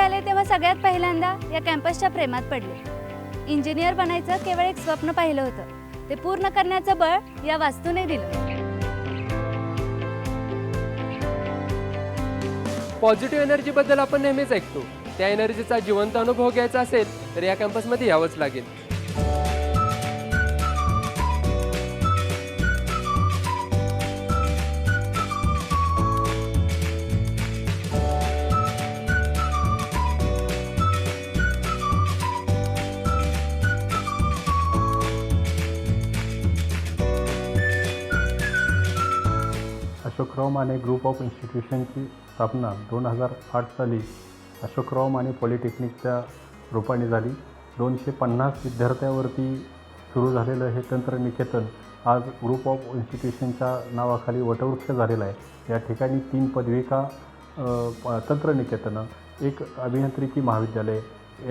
आले तेव्हा सगळ्यात पहिल्यांदा या कॅम्पसच्या प्रेमात पडले। इंजिनियर बनायचं केवळ एक स्वप्न पाहिलं होतं, ते पूर्ण करण्याचं बळ या वास्तूने दिलं। पॉझिटिव्ह एनर्जीबद्दल आपण नेहमीच ऐकतो, त्या एनर्जीचा जिवंत अनुभव घ्यायचा असेल तर या कॅम्पसमध्ये यावंच लागेल। अशोकराव माने ग्रुप ऑफ इन्स्टिट्यूशनची स्थापना 2008 साली अशोकराव माने पॉलिटेक्निकच्या रूपाने झाली। 250 विद्यार्थ्यांवरती सुरू झालेलं हे तंत्रनिकेतन आज ग्रुप ऑफ इन्स्टिट्यूशनच्या नावाखाली वटवृक्ष झालेलं आहे। या ठिकाणी 3 पदविका तंत्रनिकेतन, एक अभियांत्रिकी महाविद्यालय,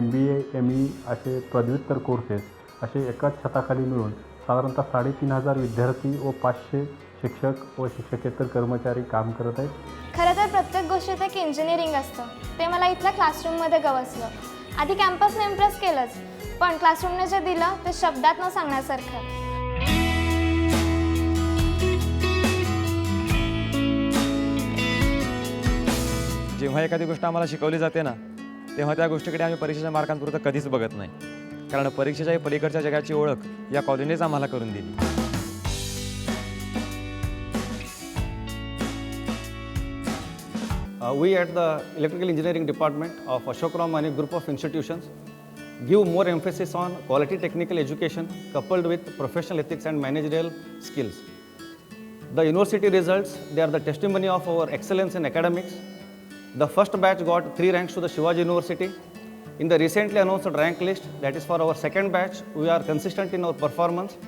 MBA ME असे पदव्युत्तर कोर्सेस असे एकाच छताखाली मिळून साधारणतः 3500 विद्यार्थी व 500 शिक्षक व शिक्षकेतर कर्मचारी काम करत आहेत। खरं तर प्रत्येक गोष्टीत एक इंजिनिअरिंग असतं, ते मला इथल्या क्लासरूममध्ये गवसलं। आधी कॅम्पसने इम्प्रेस केलंच, पण क्लासरूमने जे दिलं ते शब्दात न सांगण्यासारखं। जेव्हा एखादी गोष्ट आम्हाला शिकवली जाते ना, तेव्हा त्या गोष्टीकडे आम्ही परीक्षेच्या मार्कांपुरतं कधीच बघत नाही, कारण परीक्षेच्या पलीकडच्या जगाची ओळख या कॉलेजनेच आम्हाला करून दिली। We at the Electrical Engineering Department of Ashokrao Mane Group of Institutions give more emphasis on quality technical education coupled with professional ethics and managerial skills. The university results, they are the testimony of our excellence in academics. The first batch got 3 ranks to the Shivaji University. In the recently announced rank list, that is for our second batch, we are consistent in our performance.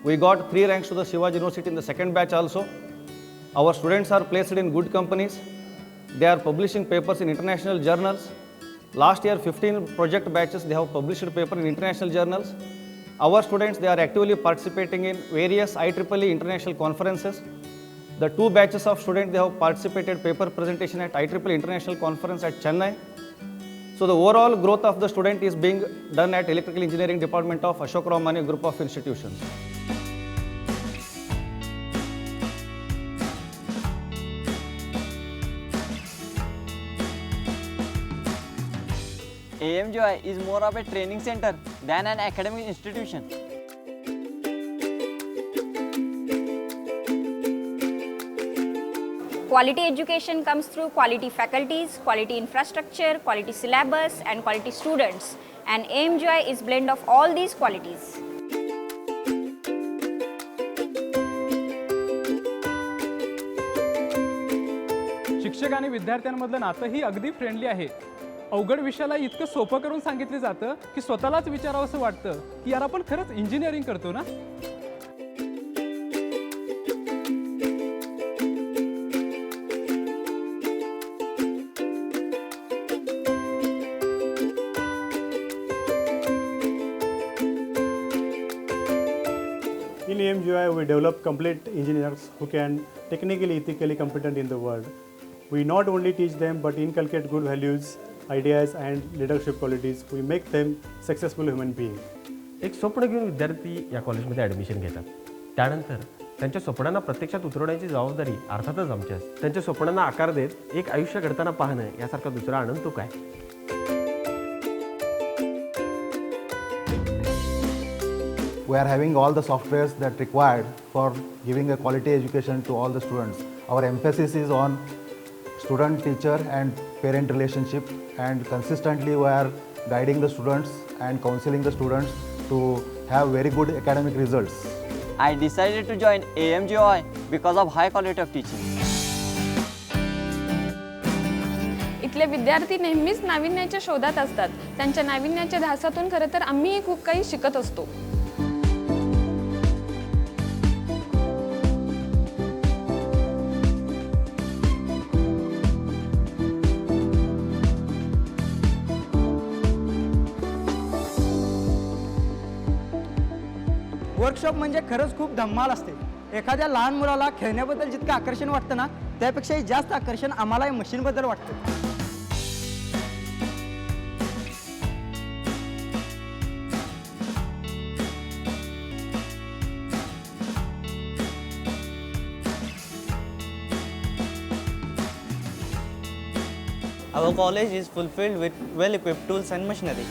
We got 3 ranks to the Shivaji University in the second batch also. Our students are placed in good companies. They are publishing papers in international journals. Last year, 15 project batches, they have published paper in international journals. Our students, they are actively participating in various IEEE international conferences. The 2 batches of students, they have participated paper presentation at IEEE International Conference at Chennai. So the overall growth of the student is being done at Electrical Engineering Department of Ashokrao Mane Group of Institutions. AMGI is more of a training center than an academic institution. Quality education comes through quality faculties, quality infrastructure, quality syllabus, and quality students. And AMGI is blend of all these qualities. शिक्षक आणि विद्यार्थ्यांमधलं नातं ही अगदी friendly आहे। अवघड विषयाला इतकं सोपं करून सांगितले जातं की स्वतःलाच विचारावंसं वाटतं की यार आपण खरंच इंजिनिअरिंग करतो ना। In AMGI, we develop complete engineers who can technically, ethically competent in the world. We not only teach them but inculcate good values, ideas and leadership qualities. We make them successful human beings. एक स्वप्न घेऊन विद्यार्थी या कॉलेजमध्ये admission घेतात। त्यानंतर त्यांच्या स्वप्नांना प्रत्यक्षात उतरवण्याची जबाबदारी अर्थातच आमची असते। त्यांच्या स्वप्नांना आकार देत एक आयुष्य घडताना पाहणं यासारखा दुसरा आनंद तो काय। We are having all the softwares that required for giving a quality education to all the students. Our emphasis is on student, teacher and parent relationship, and consistently we are guiding the students and counseling the students to have very good academic results. I decided to join AMGI because of high quality of teaching. इथले विद्यार्थी नेहमीच नाविन्याच्या शोधात असतात। त्यांच्या नाविन्याच्या ध्यासातून खरं तर आम्ही खूप काही शिकत असतो। वर्कशॉप म्हणजे खरंच खूप धम्माल असते। एखाद्या लहान मुलाला खेळण्याबद्दल जितकं आकर्षण वाटतं ना, त्यापेक्षाही जास्त आकर्षण आम्हाला या मशीनबद्दल वाटतं। Our college is fulfilled with well-equipped tools and machinery.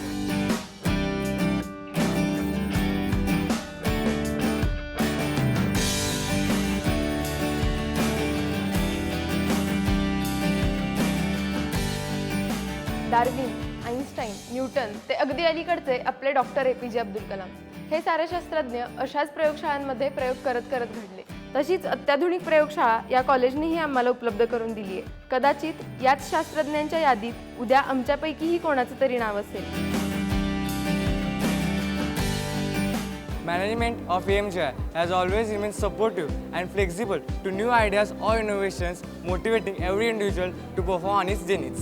Darwin, Einstein, Newton ते अगदी अलीकडचे आपले डॉक्टर APJ अब्दुल कलाम हे सारे शास्त्रज्ञ अशाच प्रयोगशाळांमध्ये प्रयोग करत घडले. तशीच अत्याधुनिक प्रयोगशाळा या कॉलेजनेही आम्हाला उपलब्ध करून दिली आहे. कदाचित याच शास्त्रज्ञांच्या यादीत उद्या आमच्यापैकीही कोणाचं तरी नाव असेल. Management of AMGI has always remained supportive and flexible to new ideas or innovations, motivating every individual to perform on its zenith.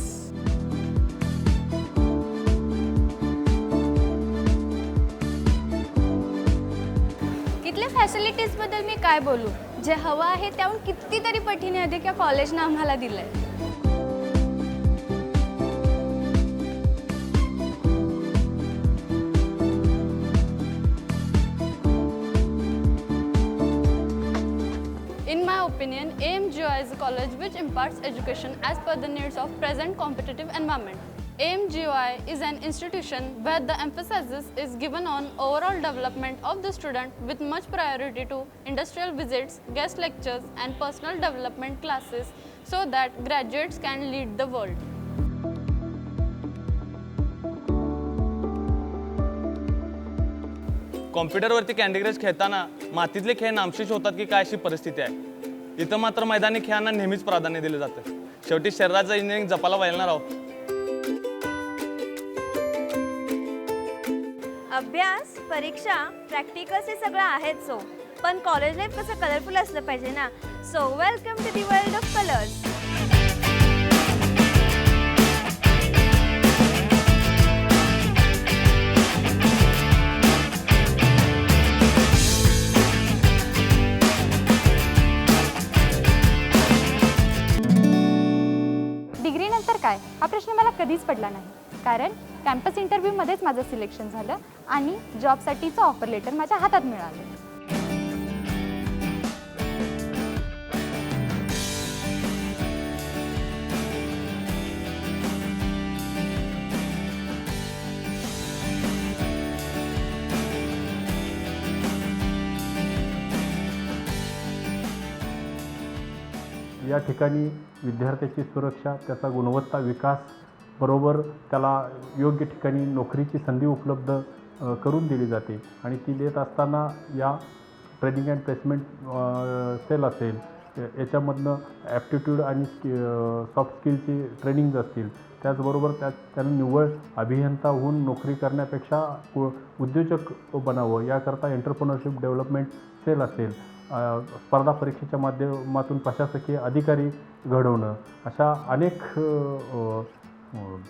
इथल्या फॅसिलिटीजबद्दल मी काय बोलू, जे हवं आहे त्याहून कितीतरी पटीने अधिक या कॉलेजनं आम्हाला दिलंय. In my opinion, AMGI is a college which imparts education as per the needs of present competitive environment. AMGI is an institution where the emphasis is given on overall development of the student with much priority to industrial visits, guest lectures and personal development classes so that graduates can lead the world. कॉम्प्युटरवरती candy crush खेळताना मातीतले खेळ नामशेष होतात की काय अशी परिस्थिती आहे. इथं मात्र मैदानी खेळांना नेहमीच प्राधान्य दिलं जातं. शेवटी शरीराचं इंजिनिअरिंग जपायला वळणार आहोत. अभ्यास, परीक्षा, प्रॅक्टिकल्स हे सगळं आहेच सो, पण कॉलेज लाईफ कसं कलरफुल असलं पाहिजे ना. So welcome to the world of colours. डिग्रीनंतर काय हा प्रश्न मला कधीच पडला नाही, कारण कॅम्पस इंटरव्ह्यूमध्येच माझं सिलेक्शन झालं आणि जॉबसाठीचं ऑफर लेटर माझ्या हातात मिळालं. या ठिकाणी विद्यार्थ्याची सुरक्षा, त्याचा गुणवत्ता विकास बरोबर त्याला योग्य ठिकाणी नोकरीची संधी उपलब्ध करून दिली जाते. आणि ती देत असताना या ट्रेनिंग अँड प्लेसमेंट सेल असेल, याच्यामधनं ॲप्टिट्यूड आणि सॉफ्ट स्किलची ट्रेनिंग्ज असतील, त्याचबरोबर त्यांना निव्वळ अभियंता होऊन नोकरी करण्यापेक्षा उद्योजक बनावं याकरता एंटरप्रेन्योरशिप डेव्हलपमेंट सेल असेल, स्पर्धा परीक्षेच्या माध्यमातून प्रशासकीय अधिकारी घडवणं, अशा अनेक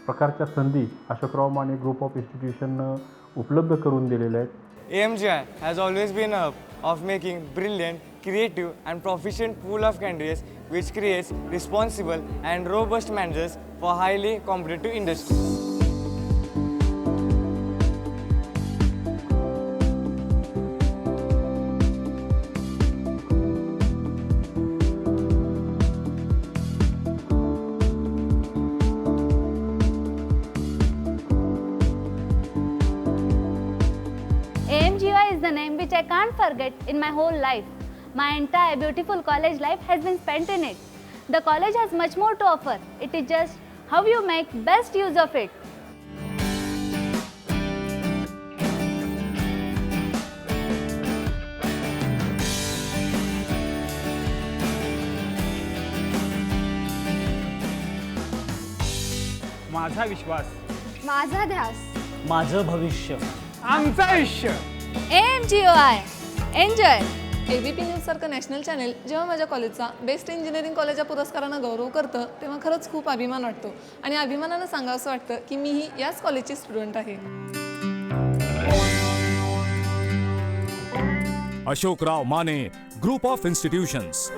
प्रकारच्या संधी अशोकराव माने ग्रुप ऑफ इन्स्टिट्यूशननं उपलब्ध करून दिलेल्या आहेत. AMGI has always been a hub of making brilliant, creative and proficient pool of candidates which creates responsible and robust managers for highly competitive industries. AMGI is the name which I can't forget in my whole life. My entire beautiful college life has been spent in it. The college has much more to offer. It is just how you make best use of it. माझा विश्वास, माझा ध्यास, माझं भविष्य, आमचं आयुष्य. AMGI. Enjoy. ABP news सारखं national channel जेव्हा माझ्या कॉलेजचा बेस्ट इंजिनिअरिंग कॉलेज या पुरस्कारानं गौरव करतं तेव्हा खरंच खूप अभिमान वाटतो. आणि अभिमानानं सांगावंसं वाटतं की मीही याच कॉलेजची स्टुडंट आहे. Ashokrao Mane group of institutions.